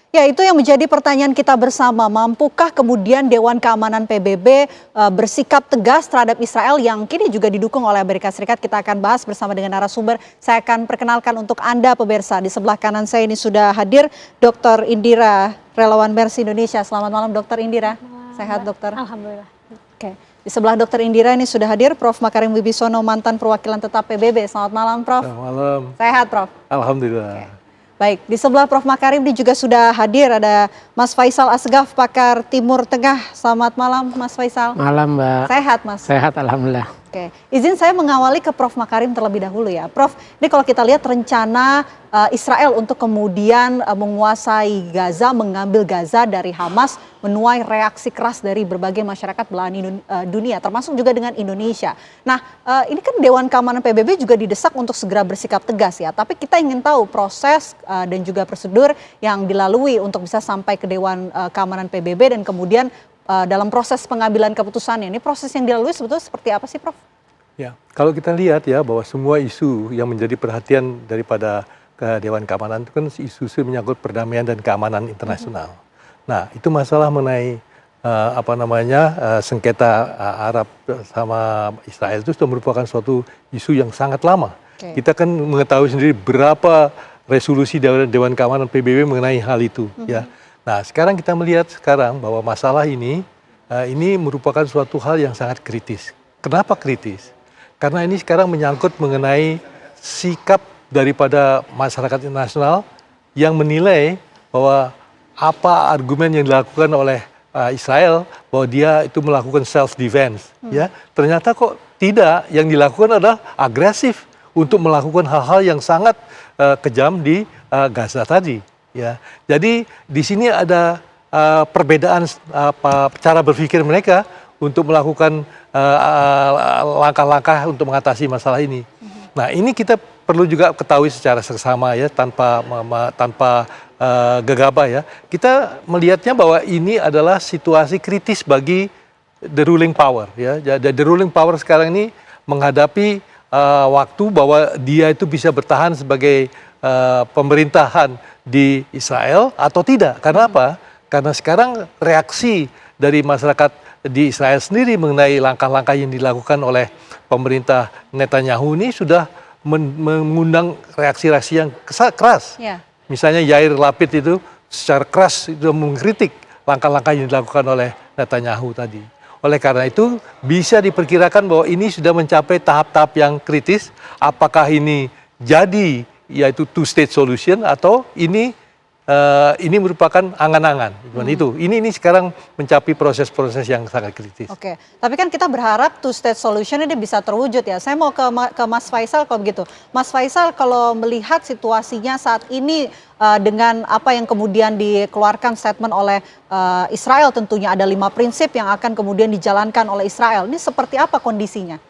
Ya, itu yang menjadi pertanyaan kita bersama. Mampukah kemudian Dewan Keamanan PBB bersikap tegas terhadap Israel yang kini juga didukung oleh Amerika Serikat? Kita akan bahas bersama dengan narasumber. Saya akan perkenalkan untuk Anda pemirsa. Di sebelah kanan saya ini sudah hadir Dr. Indira, relawan Mercy Indonesia. Selamat malam Dr. Indira. Sehat dokter? Alhamdulillah. Oke. Di sebelah Dr. Indira ini sudah hadir Prof. Makarim Wibisono, mantan perwakilan tetap PBB. Selamat malam Prof. Selamat malam. Sehat Prof? Alhamdulillah. Oke. Baik, di sebelah Prof. Makarim ini juga sudah hadir ada Mas Faisal Asgaf, pakar Timur Tengah. Selamat malam Mas Faisal. Malam Mbak. Sehat Mas? Sehat Alhamdulillah. Oke, izin saya mengawali ke Prof. Makarim terlebih dahulu ya. Prof, ini kalau kita lihat rencana Israel untuk kemudian menguasai Gaza, mengambil Gaza dari Hamas, menuai reaksi keras dari berbagai masyarakat belahan dunia, termasuk juga dengan Indonesia. Nah, ini kan Dewan Keamanan PBB juga didesak untuk segera bersikap tegas ya. Tapi kita ingin tahu proses dan juga prosedur yang dilalui untuk bisa sampai ke Dewan Keamanan PBB dan kemudian dalam proses pengambilan keputusannya. Ini proses yang dilalui sebetulnya seperti apa sih Prof? Ya, kalau kita lihat ya bahwa semua isu yang menjadi perhatian daripada Dewan Keamanan itu kan isu-isu menyangkut perdamaian dan keamanan internasional. Nah, itu masalah mengenai sengketa Arab sama Israel itu sudah merupakan suatu isu yang sangat lama. Kita kan mengetahui sendiri berapa resolusi Dewan Keamanan PBB mengenai hal itu ya. Nah, sekarang kita melihat bahwa masalah ini merupakan suatu hal yang sangat kritis. Kenapa kritis? Karena ini sekarang menyangkut mengenai sikap daripada masyarakat internasional yang menilai bahwa apa argumen yang dilakukan oleh Israel bahwa dia itu melakukan self defense ya. Ternyata kok tidak, yang dilakukan adalah agresif untuk melakukan hal-hal yang sangat kejam di Gaza tadi. Ya, jadi di sini ada perbedaan cara berpikir mereka untuk melakukan langkah-langkah untuk mengatasi masalah ini. Nah, ini kita perlu juga ketahui secara seksama ya, tanpa gegabah ya. Kita melihatnya bahwa ini adalah situasi kritis bagi the ruling power ya. The ruling power sekarang ini menghadapi waktu bahwa dia itu bisa bertahan sebagai pemerintahan di Israel atau tidak. Karena apa? Karena sekarang reaksi dari masyarakat di Israel sendiri mengenai langkah-langkah yang dilakukan oleh pemerintah Netanyahu ini sudah mengundang reaksi-reaksi yang keras. Ya. Misalnya Yair Lapid itu secara keras itu mengkritik langkah-langkah yang dilakukan oleh Netanyahu tadi. Oleh karena itu bisa diperkirakan bahwa ini sudah mencapai tahap-tahap yang kritis. Apakah ini jadi yaitu two state solution atau ini merupakan angan-angan. Itu. Ini sekarang mencapai proses-proses yang sangat kritis. Oke, tapi kan kita berharap two state solution ini bisa terwujud ya. Saya mau ke Mas Faisal kalau begitu. Mas Faisal, kalau melihat situasinya saat ini dengan apa yang kemudian dikeluarkan statement oleh Israel, tentunya ada 5 prinsip yang akan kemudian dijalankan oleh Israel. Ini seperti apa kondisinya?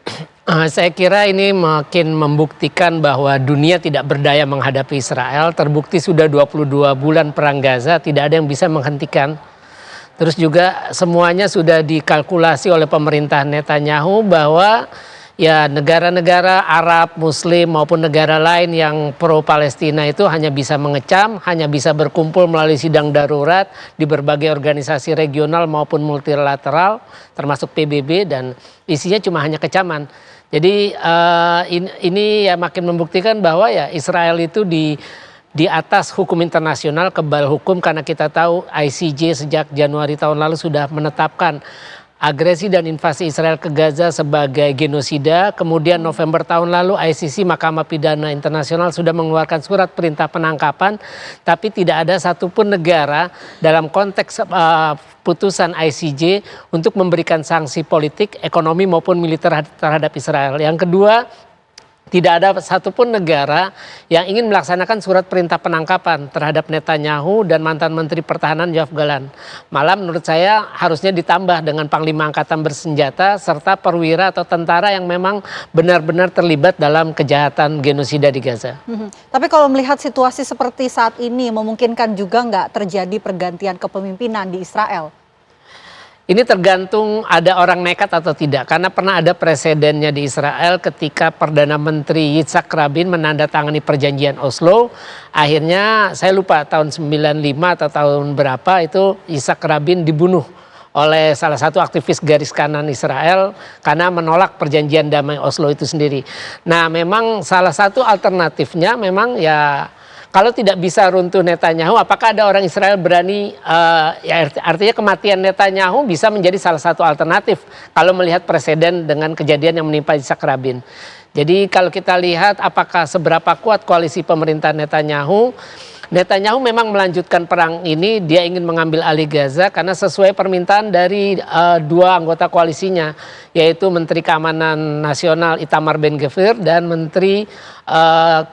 Saya kira ini makin membuktikan bahwa dunia tidak berdaya menghadapi Israel. Terbukti sudah 22 bulan perang Gaza, tidak ada yang bisa menghentikan. Terus juga semuanya sudah dikalkulasi oleh pemerintah Netanyahu bahwa ya negara-negara Arab, Muslim maupun negara lain yang pro Palestina itu hanya bisa mengecam, hanya bisa berkumpul melalui sidang darurat di berbagai organisasi regional maupun multilateral termasuk PBB, dan isinya cuma hanya kecaman. Jadi ini ya makin membuktikan bahwa ya Israel itu di atas hukum internasional, kebal hukum, karena kita tahu ICJ sejak Januari tahun lalu sudah menetapkan agresi dan invasi Israel ke Gaza sebagai genosida. Kemudian November tahun lalu ICC, Mahkamah Pidana Internasional, sudah mengeluarkan surat perintah penangkapan. Tapi tidak ada satupun negara dalam konteks putusan ICJ untuk memberikan sanksi politik, ekonomi maupun militer terhadap Israel. Yang kedua, tidak ada satupun negara yang ingin melaksanakan surat perintah penangkapan terhadap Netanyahu dan mantan Menteri Pertahanan Yoav Gallant. Malah menurut saya harusnya ditambah dengan Panglima Angkatan Bersenjata serta perwira atau tentara yang memang benar-benar terlibat dalam kejahatan genosida di Gaza. Tapi kalau melihat situasi seperti saat ini, memungkinkan juga nggak terjadi pergantian kepemimpinan di Israel? Ini tergantung ada orang nekat atau tidak. Karena pernah ada presidennya di Israel ketika Perdana Menteri Yitzhak Rabin menandatangani perjanjian Oslo. Akhirnya saya lupa tahun 95 atau tahun berapa itu Yitzhak Rabin dibunuh oleh salah satu aktivis garis kanan Israel karena menolak perjanjian damai Oslo itu sendiri. Nah memang salah satu alternatifnya memang ya kalau tidak bisa runtuh Netanyahu, apakah ada orang Israel berani, ya artinya kematian Netanyahu bisa menjadi salah satu alternatif kalau melihat presiden dengan kejadian yang menimpa Yitzhak Rabin. Jadi kalau kita lihat apakah seberapa kuat koalisi pemerintah Netanyahu, Netanyahu memang melanjutkan perang ini, dia ingin mengambil alih Gaza karena sesuai permintaan dari dua anggota koalisinya, yaitu Menteri Keamanan Nasional Itamar Ben-Gvir dan Menteri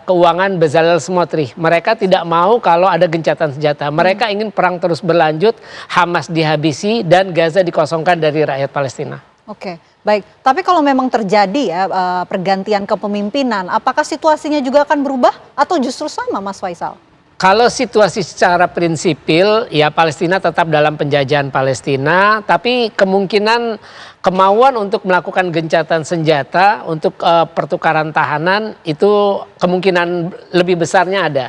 Keuangan Bezalel Smotrich. Mereka tidak mau kalau ada gencatan senjata. Mereka ingin perang terus berlanjut, Hamas dihabisi dan Gaza dikosongkan dari rakyat Palestina. Oke, baik. Tapi kalau memang terjadi ya pergantian kepemimpinan, apakah situasinya juga akan berubah atau justru sama, Mas Faisal? Kalau situasi secara prinsipil, ya Palestina tetap dalam penjajahan Palestina, tapi kemungkinan kemauan untuk melakukan gencatan senjata untuk pertukaran tahanan itu kemungkinan lebih besarnya ada.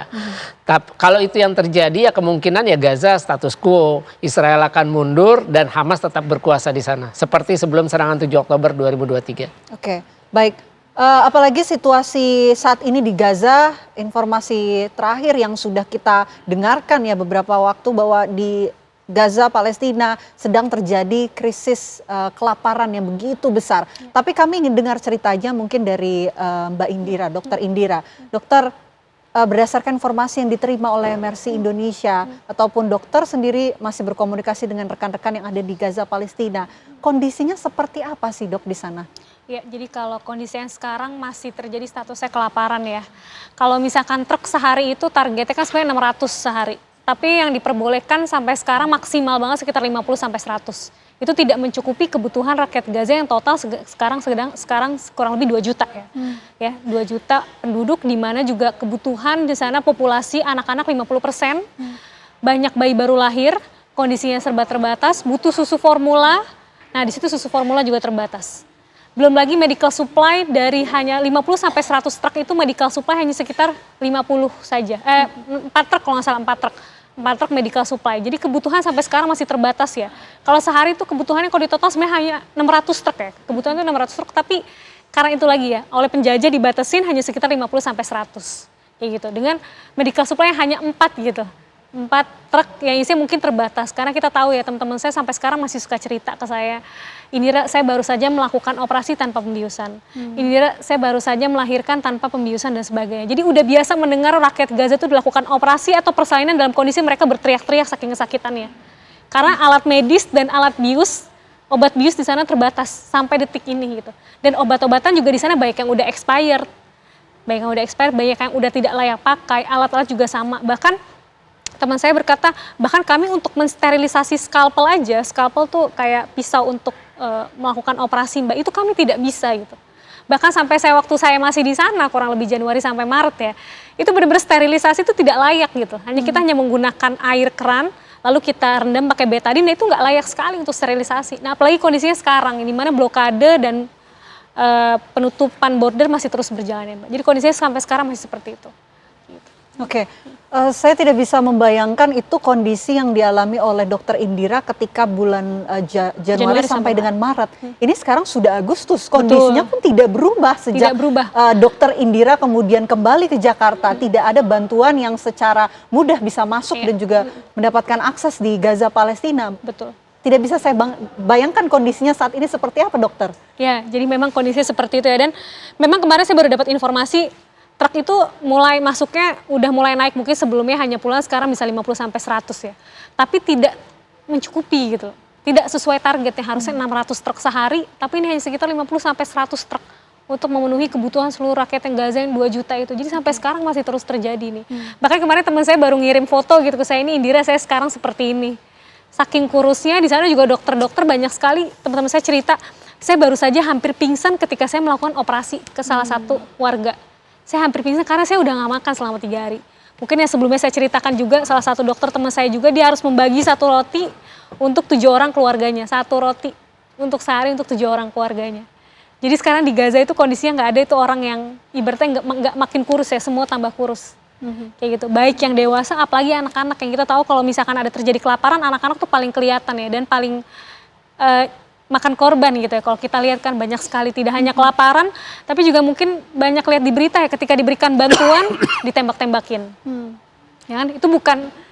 Tapi kalau itu yang terjadi ya kemungkinan ya Gaza status quo, Israel akan mundur dan Hamas tetap berkuasa di sana. Seperti sebelum serangan 7 Oktober 2023. Oke, baik. Apalagi situasi saat ini di Gaza, informasi terakhir yang sudah kita dengarkan ya beberapa waktu bahwa di Gaza, Palestina sedang terjadi krisis kelaparan yang begitu besar. Tapi kami ingin dengar ceritanya mungkin dari Mbak Indira, Dokter Indira. Dokter, berdasarkan informasi yang diterima oleh Mercy Indonesia ataupun dokter sendiri masih berkomunikasi dengan rekan-rekan yang ada di Gaza, Palestina. Kondisinya seperti apa sih dok di sana? Ya, jadi kalau kondisi yang sekarang masih terjadi statusnya kelaparan ya. Kalau misalkan truk sehari itu targetnya kan sebenarnya 600 sehari. Tapi yang diperbolehkan sampai sekarang maksimal banget sekitar 50 sampai 100. Itu tidak mencukupi kebutuhan rakyat Gaza yang total sekarang kurang lebih 2 juta ya. Ya, 2 juta penduduk di mana juga kebutuhan di sana populasi anak-anak 50%. Banyak bayi baru lahir, kondisinya serba terbatas, butuh susu formula. Nah, di situ susu formula juga terbatas. Belum lagi medical supply dari hanya 50 sampai 100 truk itu medical supply hanya sekitar 50 saja. 4 truk kalau nggak salah 4 truk. 4 truk medical supply. Jadi kebutuhan sampai sekarang masih terbatas ya. Kalau sehari itu kebutuhannya kalau di total sebenarnya hanya 600 truk ya. Kebutuhan itu 600 truk tapi karena itu lagi ya oleh penjajah dibatasin hanya sekitar 50 sampai 100. Kayak gitu. Dengan medical supply yang hanya 4 gitu. 4 truk yang isinya mungkin terbatas. Karena kita tahu ya teman-teman saya sampai sekarang masih suka cerita ke saya. Indira, saya baru saja melakukan operasi tanpa pembiusan. Indira, saya baru saja melahirkan tanpa pembiusan dan sebagainya. Jadi udah biasa mendengar rakyat Gaza itu dilakukan operasi atau persalinan dalam kondisi mereka berteriak-teriak saking kesakitannya. Karena alat medis dan alat bius, obat bius di sana terbatas sampai detik ini gitu. Dan obat-obatan juga di sana banyak yang udah expired. Banyak yang udah expired, banyak yang udah tidak layak pakai, alat-alat juga sama. Bahkan teman saya berkata, bahkan kami untuk mensterilisasi skalpel aja, skalpel tuh kayak pisau untuk melakukan operasi mbak, itu kami tidak bisa gitu. Bahkan sampai waktu saya masih di sana, kurang lebih Januari sampai Maret ya, itu benar-benar sterilisasi itu tidak layak gitu. Kita hanya menggunakan air keran, lalu kita rendam pakai betadine, itu nggak layak sekali untuk sterilisasi. Nah apalagi kondisinya sekarang, di mana blokade dan penutupan border masih terus berjalan ya mbak. Jadi kondisinya sampai sekarang masih seperti itu. Oke, saya tidak bisa membayangkan itu kondisi yang dialami oleh Dokter Indira ketika bulan Januari sampai dengan Maret. Ini sekarang sudah Agustus, kondisinya pun tidak berubah sejak Dokter Indira kemudian kembali ke Jakarta. Tidak ada bantuan yang secara mudah bisa masuk dan juga mendapatkan akses di Gaza, Palestina. Betul. Tidak bisa saya bayangkan kondisinya saat ini seperti apa dokter? Ya, jadi memang kondisinya seperti itu ya. Dan memang kemarin saya baru dapat informasi truk itu mulai masuknya udah mulai naik, mungkin sebelumnya hanya puluhan, sekarang bisa 50 sampai 100 ya. Tapi tidak mencukupi gitu. Tidak sesuai targetnya, harusnya 600 truk sehari, tapi ini hanya sekitar 50 sampai 100 truk untuk memenuhi kebutuhan seluruh rakyat yang Gaza yang 2 juta itu. Jadi sampai sekarang masih terus terjadi nih. Bahkan kemarin teman saya baru ngirim foto gitu ke saya, ini Indira saya sekarang seperti ini. Saking kurusnya, di sana juga dokter-dokter banyak sekali, teman-teman saya cerita, saya baru saja hampir pingsan ketika saya melakukan operasi ke salah satu warga. Saya hampir pingsan karena saya udah gak makan selama 3 hari. Mungkin yang sebelumnya saya ceritakan juga, salah satu dokter teman saya juga, dia harus membagi 1 roti untuk 7 orang keluarganya, 1 roti untuk sehari untuk 7 orang keluarganya. Jadi sekarang di Gaza itu kondisinya nggak ada itu orang yang ibaratnya nggak makin kurus ya, semua tambah kurus. Kayak gitu, baik yang dewasa apalagi anak-anak, yang kita tahu kalau misalkan ada terjadi kelaparan, anak-anak tuh paling kelihatan ya, dan paling makan korban gitu ya. Kalau kita lihat kan banyak sekali, tidak hanya kelaparan, tapi juga mungkin banyak lihat di berita ya, ketika diberikan bantuan ditembak-tembakin. Ya kan? Itu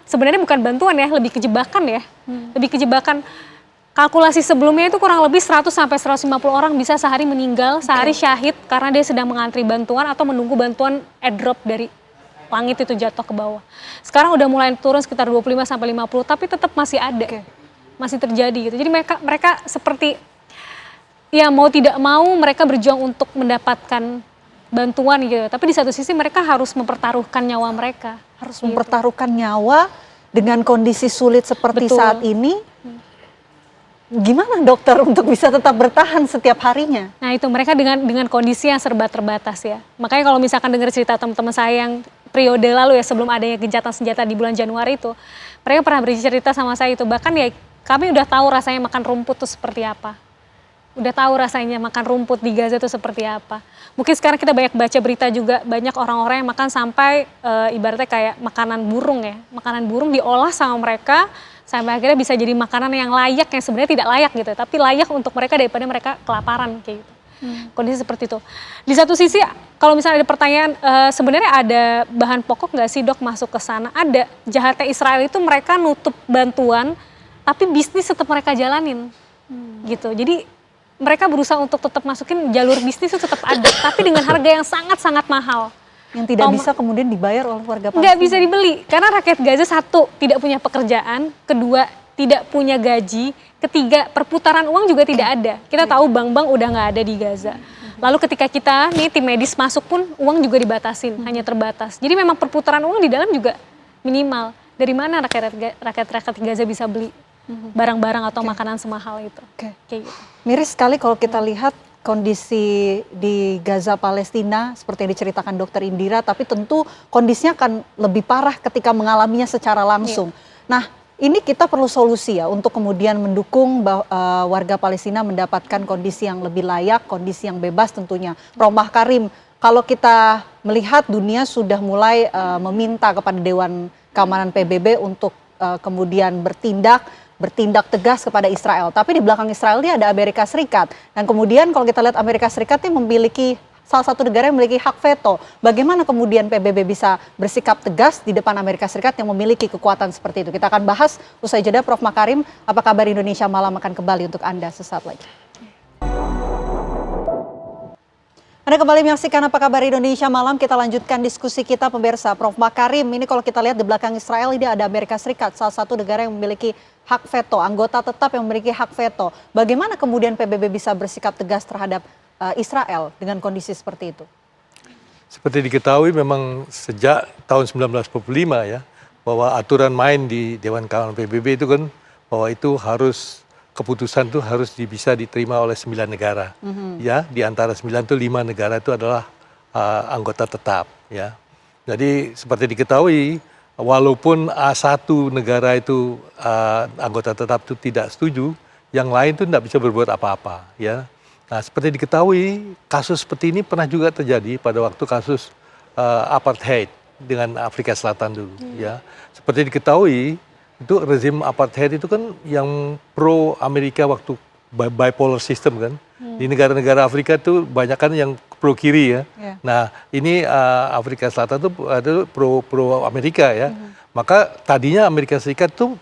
sebenarnya bukan bantuan ya, lebih kejebakan ya. Lebih kejebakan. Kalkulasi sebelumnya itu kurang lebih 100 sampai 150 orang bisa sehari meninggal, sehari syahid karena dia sedang mengantri bantuan atau menunggu bantuan airdrop dari langit itu jatuh ke bawah. Sekarang udah mulai turun sekitar 25 sampai 50, tapi tetap masih ada. Masih terjadi gitu. Jadi mereka seperti ya mau tidak mau mereka berjuang untuk mendapatkan bantuan gitu. Tapi di satu sisi mereka harus mempertaruhkan nyawa mereka. Harus mempertaruhkan nyawa dengan kondisi sulit seperti saat ini. Gimana dokter untuk bisa tetap bertahan setiap harinya? Nah itu mereka dengan kondisi yang serba terbatas ya. Makanya kalau misalkan dengar cerita teman-teman saya yang periode lalu ya, sebelum adanya gencatan senjata di bulan Januari itu, mereka pernah bercerita sama saya itu. Bahkan ya kami udah tahu rasanya makan rumput itu seperti apa. Udah tahu rasanya makan rumput di Gaza itu seperti apa. Mungkin sekarang kita banyak baca berita juga, banyak orang-orang yang makan sampai ibaratnya kayak makanan burung ya. Makanan burung diolah sama mereka, sampai akhirnya bisa jadi makanan yang layak, yang sebenarnya tidak layak gitu. Tapi layak untuk mereka daripada mereka kelaparan kayak gitu. Kondisi seperti itu. Di satu sisi kalau misalnya ada pertanyaan, sebenarnya ada bahan pokok nggak sih dok masuk ke sana? Ada. Jahatnya Israel itu mereka nutup bantuan, tapi bisnis tetap mereka jalanin. Gitu. Jadi mereka berusaha untuk tetap masukin jalur bisnis itu tetap ada, tapi dengan harga yang sangat-sangat mahal. Yang tidak bisa kemudian dibayar oleh warga Palestina. Nggak bisa dibeli, karena rakyat Gaza satu, tidak punya pekerjaan, kedua, tidak punya gaji, ketiga, perputaran uang juga tidak ada. Kita tahu bank-bank udah nggak ada di Gaza. Lalu ketika kita, nih tim medis masuk pun uang juga dibatasin, hanya terbatas. Jadi memang perputaran uang di dalam juga minimal. Dari mana rakyat Gaza bisa beli barang-barang atau makanan semahal itu? Kayak gitu. Miris sekali kalau kita lihat kondisi di Gaza Palestina seperti yang diceritakan Dokter Indira, tapi tentu kondisinya akan lebih parah ketika mengalaminya secara langsung. Nah, ini kita perlu solusi ya untuk kemudian mendukung warga Palestina mendapatkan kondisi yang lebih layak, kondisi yang bebas tentunya. Prof. Makarim, kalau kita melihat dunia sudah mulai meminta kepada Dewan Keamanan PBB untuk kemudian bertindak tegas kepada Israel. Tapi di belakang Israel ini ada Amerika Serikat. Dan kemudian kalau kita lihat Amerika Serikat ini memiliki salah satu negara yang memiliki hak veto. Bagaimana kemudian PBB bisa bersikap tegas di depan Amerika Serikat yang memiliki kekuatan seperti itu? Kita akan bahas usai jeda. Prof. Makarim, apa kabar Indonesia Malam akan kembali untuk Anda sesaat lagi. Anda kembali menyaksikan Apa Kabar Indonesia Malam. Kita lanjutkan diskusi kita pemirsa. Prof. Makarim, ini kalau kita lihat di belakang Israel ini ada Amerika Serikat, salah satu negara yang memiliki hak veto, anggota tetap yang memiliki hak veto. Bagaimana kemudian PBB bisa bersikap tegas terhadap Israel dengan kondisi seperti itu? Seperti diketahui memang sejak tahun 1945 ya, bahwa aturan main di Dewan Keamanan PBB itu kan bahwa itu keputusan itu harus bisa diterima oleh 9 negara. Ya, di antara 9 itu 5 negara itu adalah anggota tetap ya. Jadi seperti diketahui walaupun A1 negara itu anggota tetap itu tidak setuju, yang lain itu tidak bisa berbuat apa-apa ya. Nah, seperti diketahui kasus seperti ini pernah juga terjadi pada waktu kasus apartheid dengan Afrika Selatan dulu ya. Seperti diketahui itu rezim apartheid itu kan yang pro Amerika waktu bipolar system kan. Di negara-negara Afrika itu banyak kan yang pro kiri ya. Nah, ini Afrika Selatan itu ada pro Amerika ya. Maka tadinya Amerika Serikat itu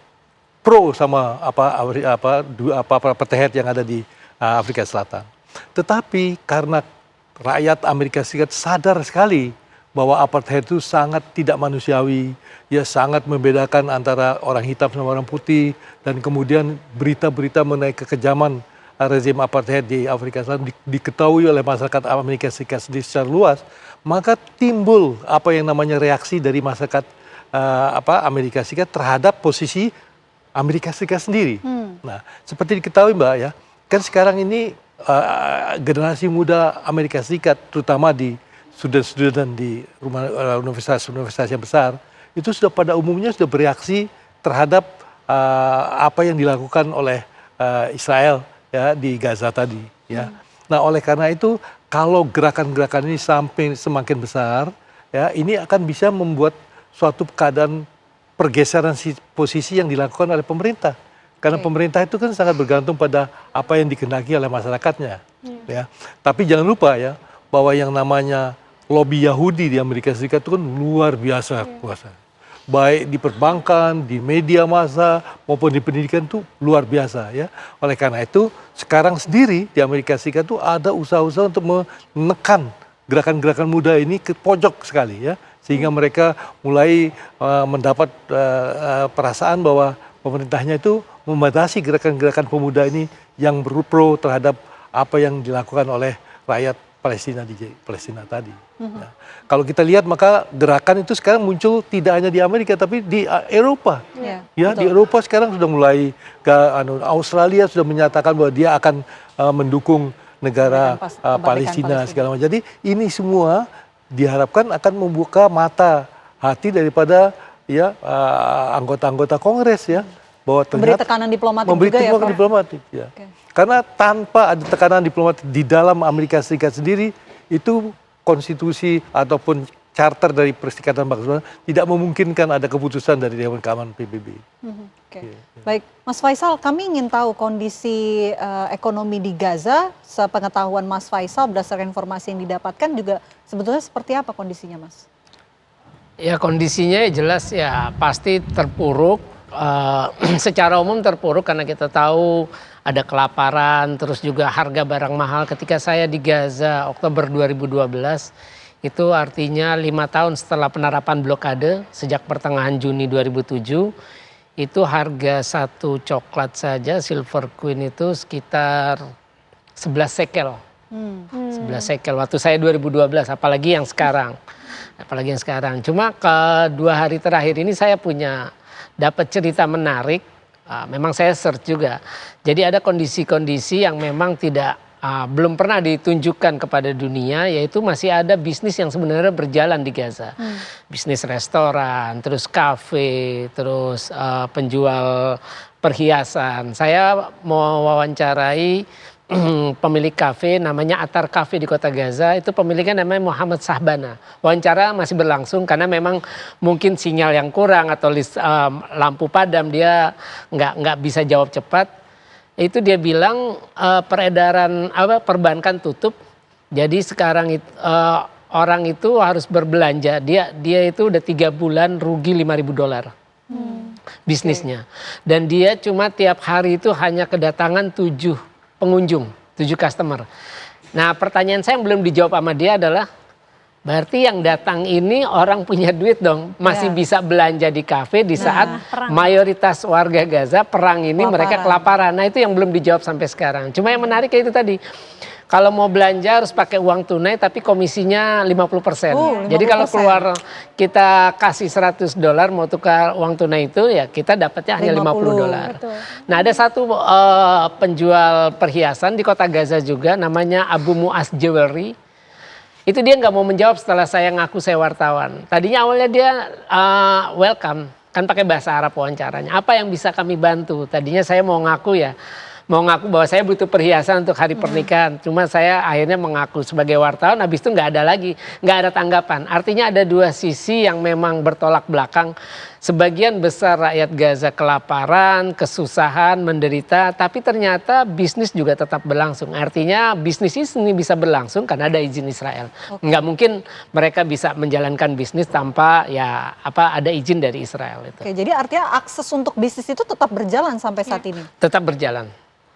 pro sama apartheid yang ada di Afrika Selatan. Tetapi karena rakyat Amerika Serikat sadar sekali bahwa apartheid itu sangat tidak manusiawi, ya sangat membedakan antara orang hitam sama orang putih, dan kemudian berita-berita mengenai kekejaman rezim apartheid di Afrika Selatan diketahui oleh masyarakat Amerika Serikat secara luas, maka timbul apa yang namanya reaksi dari masyarakat Amerika Serikat terhadap posisi Amerika Serikat sendiri. Nah, seperti diketahui Mbak ya, kan sekarang ini generasi muda Amerika Serikat, terutama di student-student di universitas-universitas yang besar, itu sudah pada umumnya sudah bereaksi terhadap apa yang dilakukan oleh Israel ya di Gaza tadi ya. Nah, oleh karena itu kalau gerakan-gerakan ini sampai semakin besar ya, ini akan bisa membuat suatu keadaan pergeseran posisi yang dilakukan oleh pemerintah. Karena pemerintah itu kan sangat bergantung pada apa yang dikehendaki oleh masyarakatnya. Ya. Tapi jangan lupa ya, bahwa yang namanya lobby Yahudi di Amerika Serikat itu kan luar biasa kuasa. Baik di perbankan, di media massa, maupun di pendidikan itu luar biasa ya. Oleh karena itu, sekarang sendiri di Amerika Serikat itu ada usaha-usaha untuk menekan gerakan-gerakan muda ini ke pojok sekali ya. Sehingga mereka mulai mendapat perasaan bahwa pemerintahnya itu membatasi gerakan-gerakan pemuda ini yang pro terhadap apa yang dilakukan oleh rakyat Palestina di Palestina tadi. Nah, kalau kita lihat maka gerakan itu sekarang muncul tidak hanya di Amerika tapi di Eropa. Ya, di Eropa sekarang sudah mulai Australia sudah menyatakan bahwa dia akan mendukung negara Palestina segala macam. Jadi ini semua diharapkan akan membuka mata hati daripada ya anggota-anggota Kongres ya, bahwa memberi tekanan diplomatik juga ya, Prof? Diplomatik ya. Karena tanpa ada tekanan diplomatik di dalam Amerika Serikat sendiri, itu konstitusi ataupun charter dari Perserikatan Bangsa tidak memungkinkan ada keputusan dari Dewan Keamanan PBB. Baik, Mas Faisal, kami ingin tahu kondisi ekonomi di Gaza. Sepengetahuan Mas Faisal berdasarkan informasi yang didapatkan juga sebetulnya seperti apa kondisinya, Mas? Ya kondisinya jelas ya pasti terpuruk. Secara umum terpuruk karena kita tahu ada kelaparan, terus juga harga barang mahal. Ketika saya di Gaza Oktober 2012, itu artinya 5 tahun setelah penerapan blokade sejak pertengahan Juni 2007, itu harga satu coklat saja Silver Queen itu sekitar 11 shekel. 11 shekel waktu saya 2012, apalagi yang sekarang. Cuma ke 2 hari terakhir ini saya dapat cerita menarik, memang saya search juga. Jadi ada kondisi-kondisi yang memang belum pernah ditunjukkan kepada dunia, yaitu masih ada bisnis yang sebenarnya berjalan di Gaza. Bisnis restoran, terus kafe, terus penjual perhiasan. Saya mau wawancarai pemilik kafe namanya Atar Cafe di kota Gaza, itu pemiliknya namanya Muhammad Sahbana. Wawancara masih berlangsung karena memang mungkin sinyal yang kurang atau lampu padam, dia nggak bisa jawab cepat. Itu dia bilang perbankan tutup, jadi sekarang orang itu harus berbelanja. Dia itu udah 3 bulan rugi $5.000 bisnisnya, dan dia cuma tiap hari itu hanya kedatangan 7 pengunjung, 7 customer. Nah, pertanyaan saya yang belum dijawab sama dia adalah, berarti yang datang ini orang punya duit dong, masih bisa belanja di kafe di saat mayoritas warga Gaza perang ini mereka kelaparan. Nah, itu yang belum dijawab sampai sekarang. Cuma yang menarik itu tadi, kalau mau belanja harus pakai uang tunai tapi komisinya 50%. Jadi kalau keluar kita kasih $100 mau tukar uang tunai itu ya kita dapatnya hanya $50. Nah, ada satu penjual perhiasan di kota Gaza juga namanya Abu Mu'az Jewelry. Itu dia nggak mau menjawab setelah saya ngaku saya wartawan. Tadinya awalnya dia welcome, kan pakai bahasa Arab wawancaranya. Apa yang bisa kami bantu? Tadinya saya mau ngaku bahwa saya butuh perhiasan untuk hari pernikahan. Cuma saya akhirnya mengaku sebagai wartawan, habis itu nggak ada tanggapan. Artinya ada 2 sisi yang memang bertolak belakang. Sebagian besar rakyat Gaza kelaparan, kesusahan, menderita, tapi ternyata bisnis juga tetap berlangsung. Artinya bisnis ini bisa berlangsung karena ada izin Israel. Nggak mungkin mereka bisa menjalankan bisnis tanpa ada izin dari Israel itu. Jadi artinya akses untuk bisnis itu tetap berjalan sampai saat ini? Tetap berjalan.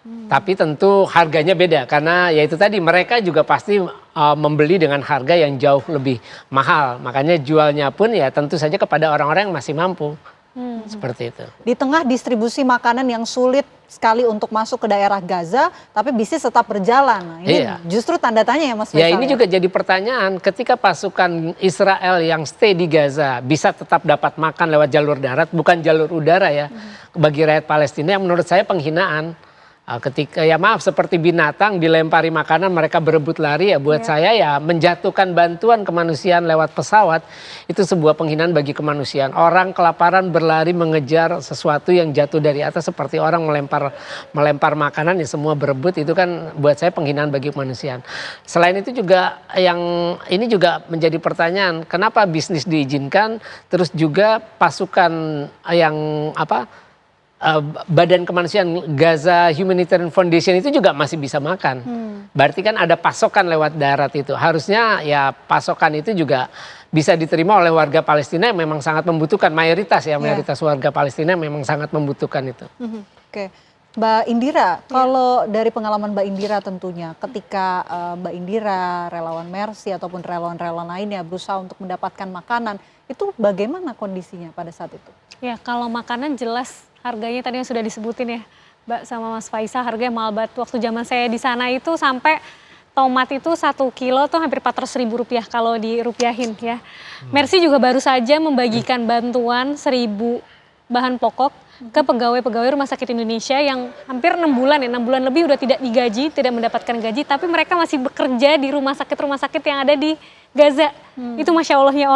Tapi tentu harganya beda karena ya itu tadi mereka juga pasti membeli dengan harga yang jauh lebih mahal. Makanya jualnya pun ya tentu saja kepada orang-orang yang masih mampu. Seperti itu. Di tengah distribusi makanan yang sulit sekali untuk masuk ke daerah Gaza, tapi bisnis tetap berjalan. Nah, ini justru tanda tanya ya Mas Faisal. Ya ini juga jadi pertanyaan, ketika pasukan Israel yang stay di Gaza bisa tetap dapat makan lewat jalur darat, bukan jalur udara ya, bagi rakyat Palestina yang menurut saya penghinaan. Ketika ya maaf seperti binatang dilempari makanan mereka berebut lari ya buat saya ya menjatuhkan bantuan kemanusiaan lewat pesawat itu sebuah penghinaan bagi kemanusiaan. Orang kelaparan berlari mengejar sesuatu yang jatuh dari atas seperti orang melempar makanan ya semua berebut itu kan buat saya penghinaan bagi kemanusiaan. Selain itu juga yang ini juga menjadi pertanyaan kenapa bisnis diizinkan terus juga pasukan yang Badan Kemanusiaan Gaza Humanitarian Foundation itu juga masih bisa makan. Berarti kan ada pasokan lewat darat itu. Harusnya ya pasokan itu juga bisa diterima oleh warga Palestina yang memang sangat membutuhkan. Mayoritas warga Palestina memang sangat membutuhkan itu. Oke. Mbak Indira, kalau dari pengalaman Mbak Indira tentunya ketika Mbak Indira, relawan Mercy ataupun relawan-relawan lainnya berusaha untuk mendapatkan makanan, itu bagaimana kondisinya pada saat itu? Ya kalau makanan jelas harganya tadi yang sudah disebutin ya Mbak sama Mas Faisal, harganya mahal banget. Waktu zaman saya di sana itu sampai tomat itu 1 kilo tuh hampir 400.000 rupiah kalau dirupiahin ya. Mercy juga baru saja membagikan bantuan 1.000 bahan pokok ke pegawai-pegawai Rumah Sakit Indonesia yang hampir 6 bulan ya, 6 bulan lebih udah tidak digaji, tidak mendapatkan gaji, tapi mereka masih bekerja di rumah sakit yang ada di Gaza. Itu Masya Allahnya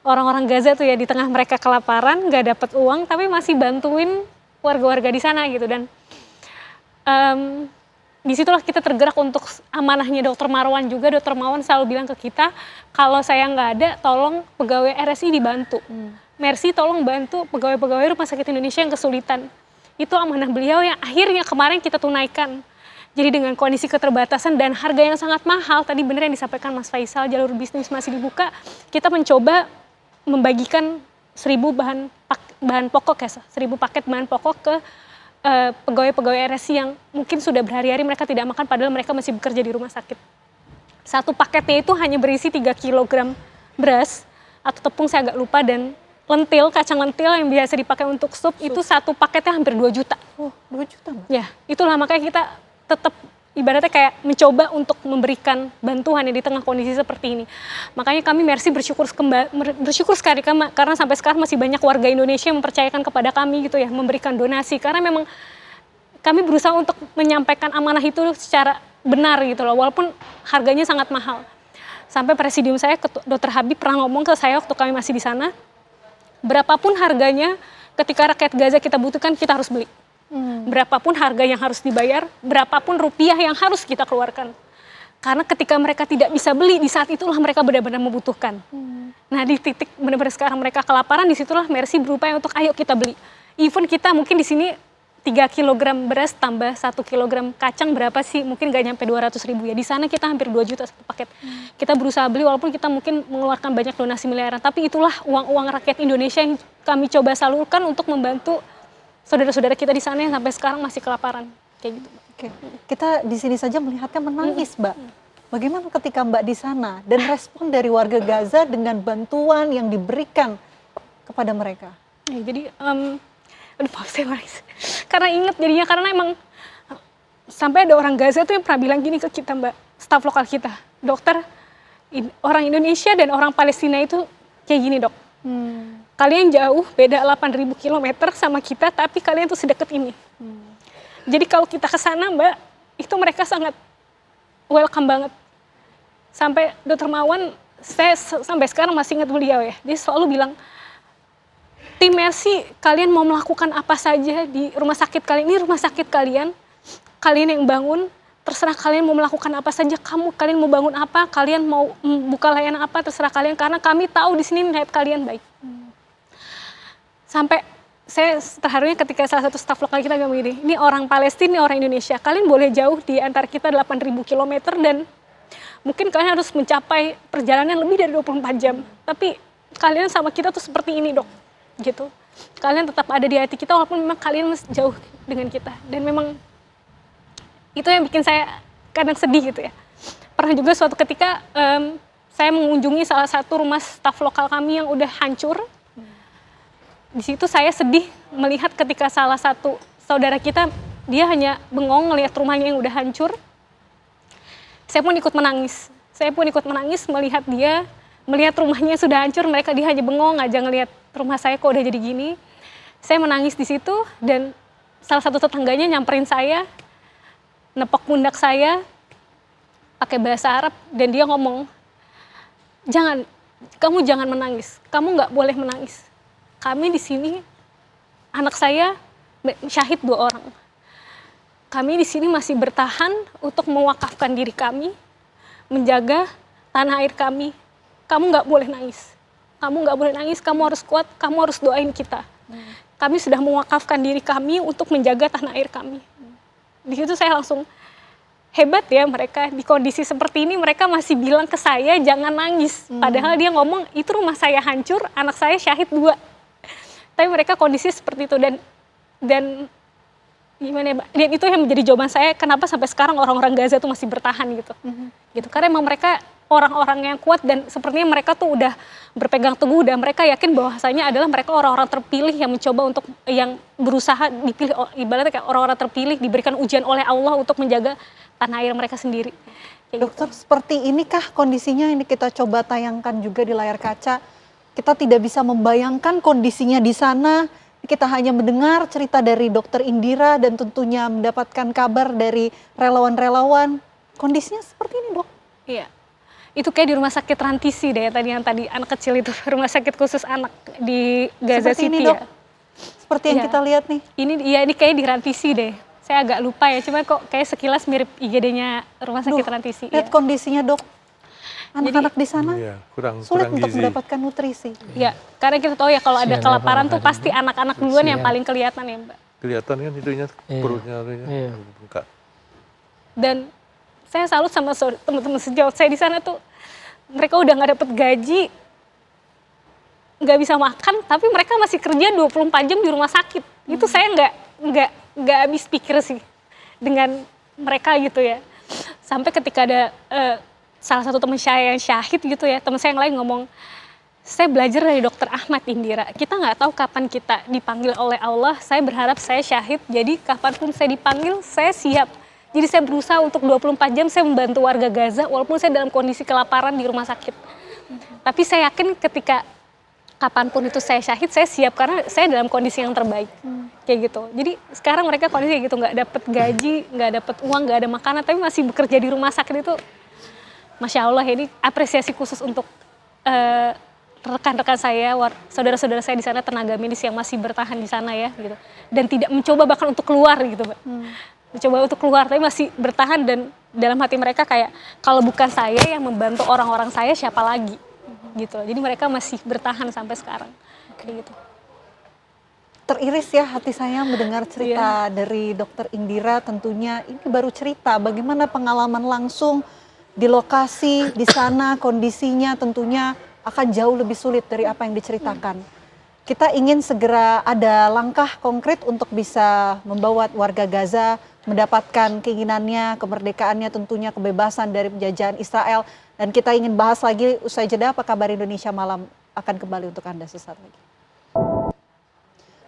orang-orang Gaza tuh ya, di tengah mereka kelaparan, gak dapat uang, tapi masih bantuin warga-warga di sana gitu. Dan disitulah kita tergerak untuk amanahnya Dr. Marwan juga. Dr. Marwan selalu bilang ke kita, kalau saya nggak ada, tolong pegawai RSI dibantu. Mercy tolong bantu pegawai-pegawai Rumah Sakit Indonesia yang kesulitan. Itu amanah beliau yang akhirnya kemarin kita tunaikan. Jadi dengan kondisi keterbatasan dan harga yang sangat mahal, tadi benar yang disampaikan Mas Faisal, jalur bisnis masih dibuka, kita mencoba membagikan 1.000 bahan pokok ya, 1.000 paket bahan pokok ke pegawai-pegawai RSI yang mungkin sudah berhari-hari mereka tidak makan padahal mereka masih bekerja di rumah sakit. Satu paketnya itu hanya berisi 3 kilogram beras atau tepung saya agak lupa, dan lentil, kacang lentil yang biasa dipakai untuk sup. Itu satu paketnya hampir 2 juta. Oh, 2 juta Mbak? Ya, itulah makanya kita tetap ibaratnya kayak mencoba untuk memberikan bantuan di tengah kondisi seperti ini. Makanya kami Mercy bersyukur sekali karena sampai sekarang masih banyak warga Indonesia yang mempercayakan kepada kami gitu ya, memberikan donasi. Karena memang kami berusaha untuk menyampaikan amanah itu secara benar gitu loh, walaupun harganya sangat mahal. Sampai presidium saya, Dr. Habib pernah ngomong ke saya waktu kami masih di sana, berapapun harganya ketika rakyat Gaza kita butuhkan, kita harus beli. Berapapun harga yang harus dibayar, berapapun rupiah yang harus kita keluarkan. Karena ketika mereka tidak bisa beli, di saat itulah mereka benar-benar membutuhkan. Nah di titik benar-benar sekarang mereka kelaparan, disitulah Mercy berupaya untuk ayo kita beli. Even kita mungkin di sini 3 kilogram beras tambah 1 kilogram kacang berapa sih? Mungkin gak nyampe 200.000 ya. Di sana kita hampir 2 juta satu paket. Kita berusaha beli walaupun kita mungkin mengeluarkan banyak donasi miliaran. Tapi itulah uang-uang rakyat Indonesia yang kami coba salurkan untuk membantu saudara-saudara kita di sana yang sampai sekarang masih kelaparan. Kayak gitu. Oke. Kita di sini saja melihatnya menangis Mbak. Bagaimana ketika Mbak di sana dan respon dari warga Gaza dengan bantuan yang diberikan kepada mereka? Ya, jadi aduh saya nangis. Karena ingat jadinya, karena emang sampai ada orang Gaza tuh yang pernah bilang gini ke kita Mbak, staf lokal kita, dokter, orang Indonesia dan orang Palestina itu kayak gini dok, kalian jauh beda 8.000 kilometer sama kita, tapi kalian tuh sedekat ini. Jadi kalau kita ke sana Mbak, itu mereka sangat welcome banget. Sampai Dr. Marwan, saya sampai sekarang masih ingat beliau ya, dia selalu bilang, tim Mercy, kalian mau melakukan apa saja di rumah sakit kalian, ini rumah sakit kalian yang bangun, terserah kalian mau melakukan apa saja, kalian mau bangun apa, kalian mau buka layanan apa, terserah kalian, karena kami tahu di sini niat kalian baik. Sampai saya terharunya ketika salah satu staf lokal kita bilang begini, ini orang Palestina, ini orang Indonesia, kalian boleh jauh di antara kita 8.000 kilometer dan mungkin kalian harus mencapai perjalanan lebih dari 24 jam, tapi kalian sama kita tuh seperti ini dok. Gitu, kalian tetap ada di hati kita walaupun memang kalian jauh dengan kita, dan memang itu yang bikin saya kadang sedih gitu ya. Pernah juga suatu ketika saya mengunjungi salah satu rumah staf lokal kami yang udah hancur. Di situ saya sedih melihat ketika salah satu saudara kita, dia hanya bengong ngelihat rumahnya yang udah hancur. Saya pun ikut menangis melihat dia, melihat rumahnya sudah hancur, dia hanya bengong aja ngelihat rumah saya kok udah jadi gini. Saya menangis di situ dan salah satu tetangganya nyamperin saya, nepok pundak saya, pakai bahasa Arab, dan dia ngomong, kamu jangan menangis, kamu nggak boleh menangis. Kami di sini, anak saya syahid 2 orang. Kami di sini masih bertahan untuk mewakafkan diri kami, menjaga tanah air kami. Kamu nggak boleh nangis. Kamu nggak boleh nangis, kamu harus kuat, kamu harus doain kita. Kami sudah mewakafkan diri kami untuk menjaga tanah air kami. Di situ saya langsung, hebat ya mereka, di kondisi seperti ini mereka masih bilang ke saya jangan nangis. Padahal dia ngomong itu rumah saya hancur, anak saya syahid 2. Tapi mereka kondisi seperti itu, dan gimana ya, Mbak? Dan itu yang menjadi jawaban saya kenapa sampai sekarang orang-orang Gaza tuh masih bertahan gitu. Gitu. Karena emang mereka orang-orang yang kuat, dan sepertinya mereka tuh udah berpegang teguh, dan mereka yakin bahwasanya adalah mereka orang-orang terpilih yang mencoba untuk, yang berusaha dipilih, ibaratnya kayak orang-orang terpilih diberikan ujian oleh Allah untuk menjaga tanah air mereka sendiri. Kayak Dokter, seperti inikah kondisinya? Ini kita coba tayangkan juga di layar kaca. Kita tidak bisa membayangkan kondisinya di sana. Kita hanya mendengar cerita dari Dokter Indira dan tentunya mendapatkan kabar dari relawan-relawan. Kondisinya seperti ini, Dok. Iya. Itu kayak di rumah sakit Rantisi deh, yang tadi anak kecil itu, rumah sakit khusus anak di Gaza Seperti City ini, Dok. ya. Seperti yang Iya. kita lihat nih. Ini kayak di Rantisi deh. Saya agak lupa ya, cuma kok kayak sekilas mirip IGD-nya rumah sakit Rantisi. Lihat Ya. kondisinya, Dok. Anak-anak di sana Iya, kurang sulit untuk gizi. mendapatkan nutrisi. Ya, karena kita tahu ya kalau ada Kasihan kelaparan ya, tuh Pak. pasti anak-anak duluan yang Kasihan. paling kelihatan ya, Mbak. Kelihatan kan itunya, Iya. perutnya Iya. buka. Dan saya salut sama teman-teman sejawat saya di sana tuh, mereka udah nggak dapet gaji, nggak bisa makan, tapi mereka masih kerja 24 jam di rumah sakit. Itu saya nggak habis pikir sih dengan mereka gitu ya. Sampai ketika ada salah satu teman saya yang syahid gitu ya, teman saya yang lain ngomong, saya belajar dari Dokter Ahmad Indira, kita nggak tahu kapan kita dipanggil oleh Allah. Saya berharap saya syahid, jadi kapanpun saya dipanggil, saya siap. Jadi saya berusaha untuk 24 jam saya membantu warga Gaza, walaupun saya dalam kondisi kelaparan di rumah sakit. Tapi saya yakin ketika kapanpun itu saya syahid, saya siap karena saya dalam kondisi yang terbaik. Kayak gitu. Jadi sekarang mereka kondisi kayak gitu, nggak dapet gaji, nggak dapet uang, nggak ada makanan, tapi masih bekerja di rumah sakit itu. Masya Allah, ini apresiasi khusus untuk rekan-rekan saya, saudara-saudara saya di sana, tenaga medis yang masih bertahan di sana ya, gitu. Dan tidak mencoba bahkan untuk keluar gitu, Mbak. Mencoba untuk keluar, tapi masih bertahan, dan dalam hati mereka kayak, kalau bukan saya yang membantu orang-orang saya, siapa lagi? Gitu. Jadi mereka masih bertahan sampai sekarang. Kayak gitu. Teriris ya hati saya mendengar cerita dari Dokter Indira. Tentunya ini baru cerita bagaimana pengalaman langsung di lokasi, di sana kondisinya tentunya akan jauh lebih sulit dari apa yang diceritakan. Kita ingin segera ada langkah konkret untuk bisa membawa warga Gaza mendapatkan keinginannya, kemerdekaannya, tentunya kebebasan dari penjajahan Israel. Dan kita ingin bahas lagi usai jeda, apa kabar Indonesia Malam akan kembali untuk Anda sesaat lagi.